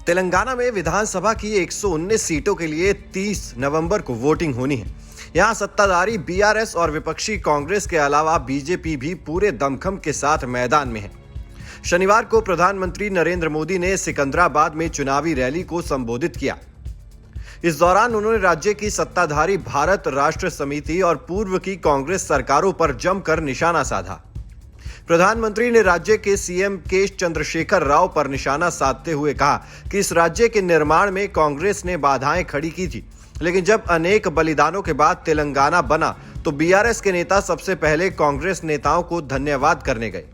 तेलंगाना में विधानसभा की 119 सीटों के लिए 30 नवंबर को वोटिंग होनी है। यहां सत्ताधारी बीआरएस और विपक्षी कांग्रेस के अलावा बीजेपी भी पूरे दमखम के साथ मैदान में है। शनिवार को प्रधानमंत्री नरेंद्र मोदी ने सिकंदराबाद में चुनावी रैली को संबोधित किया। इस दौरान उन्होंने राज्य की सत्ताधारी भारत राष्ट्र समिति और पूर्व की कांग्रेस सरकारों पर जमकर निशाना साधा। प्रधानमंत्री ने राज्य के सीएम के चंद्रशेखर राव पर निशाना साधते हुए कहा कि इस राज्य के निर्माण में कांग्रेस ने बाधाएं खड़ी की थी, लेकिन जब अनेक बलिदानों के बाद तेलंगाना बना तो बीआरएस के नेता सबसे पहले कांग्रेस नेताओं को धन्यवाद करने गए।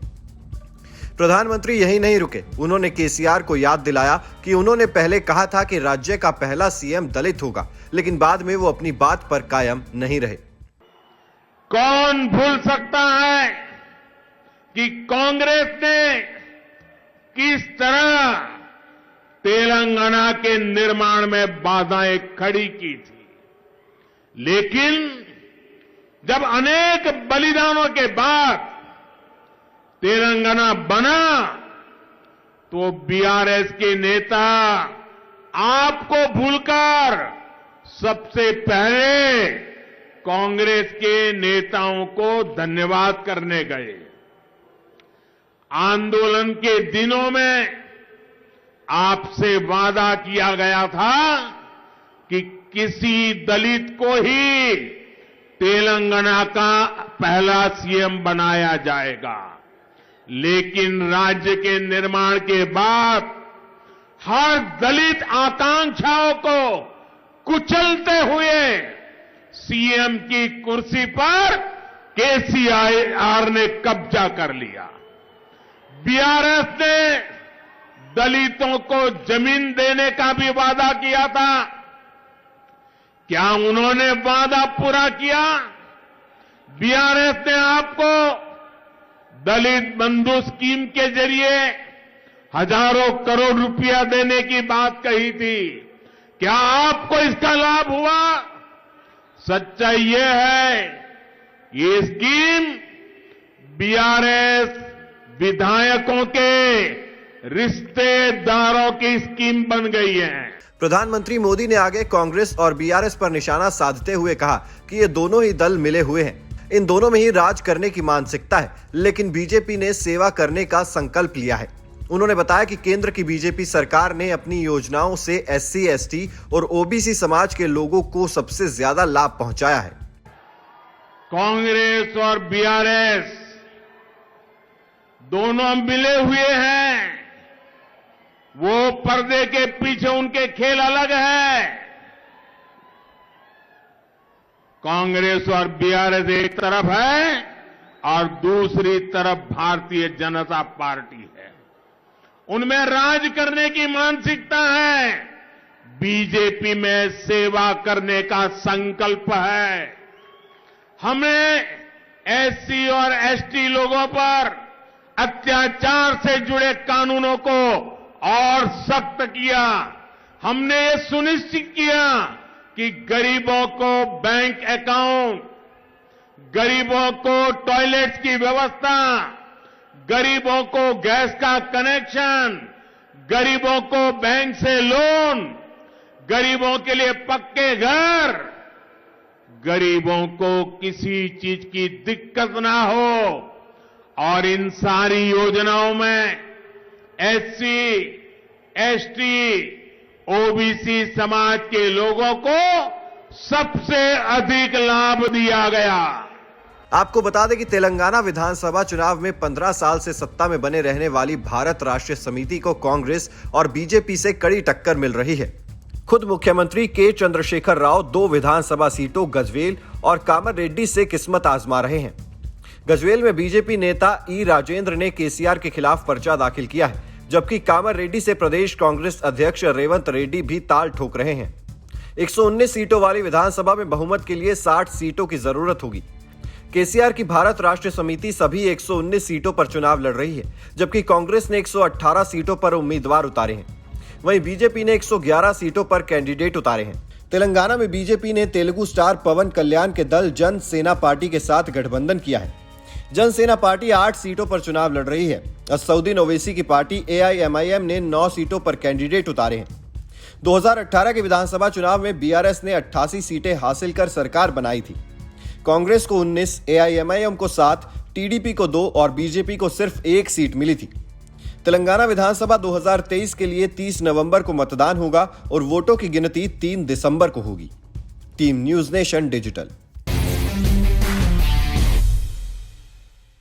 प्रधानमंत्री यही नहीं रुके, उन्होंने केसीआर को याद दिलाया कि उन्होंने पहले कहा था कि राज्य का पहला सीएम दलित होगा, लेकिन बाद में वो अपनी बात पर कायम नहीं रहे। कौन भूल सकता है कि कांग्रेस ने किस तरह तेलंगाना के निर्माण में बाधाएं खड़ी की थी, लेकिन जब अनेक बलिदानों के बाद तेलंगाना बना तो बीआरएस के नेता आपको भूलकर सबसे पहले कांग्रेस के नेताओं को धन्यवाद करने गए। आंदोलन के दिनों में आपसे वादा किया गया था कि किसी दलित को ही तेलंगाना का पहला सीएम बनाया जाएगा, लेकिन राज्य के निर्माण के बाद हर दलित आकांक्षाओं को कुचलते हुए सीएम की कुर्सी पर केसीआर ने कब्जा कर लिया। बीआरएस ने दलितों को जमीन देने का भी वादा किया था। क्या उन्होंने वादा पूरा किया? बीआरएस ने आपको दलित बंधु स्कीम के जरिए हजारों करोड़ रुपया देने की बात कही थी। क्या आपको इसका लाभ हुआ? सच्चाई यह है, ये स्कीम बीआरएस विधायकों के रिश्तेदारों की स्कीम बन गई है। प्रधानमंत्री मोदी ने आगे कांग्रेस और बीआरएस पर निशाना साधते हुए कहा कि ये दोनों ही दल मिले हुए हैं, इन दोनों में ही राज करने की मानसिकता है, लेकिन बीजेपी ने सेवा करने का संकल्प लिया है। उन्होंने बताया कि केंद्र की बीजेपी सरकार ने अपनी योजनाओं से एससी, एसटी और ओबीसी समाज के लोगों को सबसे ज्यादा लाभ पहुंचाया है। कांग्रेस और बीआरएस दोनों मिले हुए हैं, वो पर्दे के पीछे उनके खेल अलग है। कांग्रेस और बीआरएस एक तरफ है और दूसरी तरफ भारतीय जनता पार्टी है। उनमें राज करने की मानसिकता है, बीजेपी में सेवा करने का संकल्प है। हमने एससी और एसटी लोगों पर अत्याचार से जुड़े कानूनों को और सख्त किया। हमने ये सुनिश्चित किया कि गरीबों को बैंक अकाउंट, गरीबों को टॉयलेट्स की व्यवस्था, गरीबों को गैस का कनेक्शन, गरीबों को बैंक से लोन, गरीबों के लिए पक्के घर, गरीबों को किसी चीज की दिक्कत ना हो। और इन सारी योजनाओं में एससी, एसटी, ओबीसी समाज के लोगों को सबसे अधिक लाभ दिया गया। आपको बता दें कि तेलंगाना विधानसभा चुनाव में 15 साल से सत्ता में बने रहने वाली भारत राष्ट्र समिति को कांग्रेस और बीजेपी से कड़ी टक्कर मिल रही है। खुद मुख्यमंत्री के चंद्रशेखर राव 2 विधानसभा सीटों गजवेल और कामारेड्डी से किस्मत आजमा रहे हैं। गजवेल में बीजेपी नेता ई राजेंद्र ने केसीआर के खिलाफ पर्चा दाखिल किया है, जबकि कामारेड्डी से प्रदेश कांग्रेस अध्यक्ष रेवंत रेड्डी भी ताल ठोक रहे हैं। 119 सीटों वाली विधानसभा में बहुमत के लिए 60 सीटों की जरूरत होगी। केसीआर की भारत राष्ट्र समिति सभी 119 सीटों पर चुनाव लड़ रही है, जबकि कांग्रेस ने 118 सीटों पर उम्मीदवार उतारे हैं। वहीं बीजेपी ने 111 सीटों पर कैंडिडेट उतारे हैं। तेलंगाना में बीजेपी ने तेलुगु स्टार पवन कल्याण के दल जन सेना पार्टी के साथ गठबंधन किया है, जनसेना पार्टी 8 सीटों पर चुनाव लड़ रही है। असदुद्दीन ओवैसी की पार्टी AIMIM ने 9 सीटों पर कैंडिडेट उतारे हैं। 2018 के विधानसभा चुनाव में BRS ने 88 सीटें हासिल कर सरकार बनाई थी। कांग्रेस को 19, AIMIM को 7, TDP को 2 और बीजेपी को सिर्फ 1 सीट मिली थी। तेलंगाना विधानसभा 2023 के लिए 30 नवंबर को मतदान होगा और वोटों की गिनती 3 दिसंबर को होगी। Team news nation digital.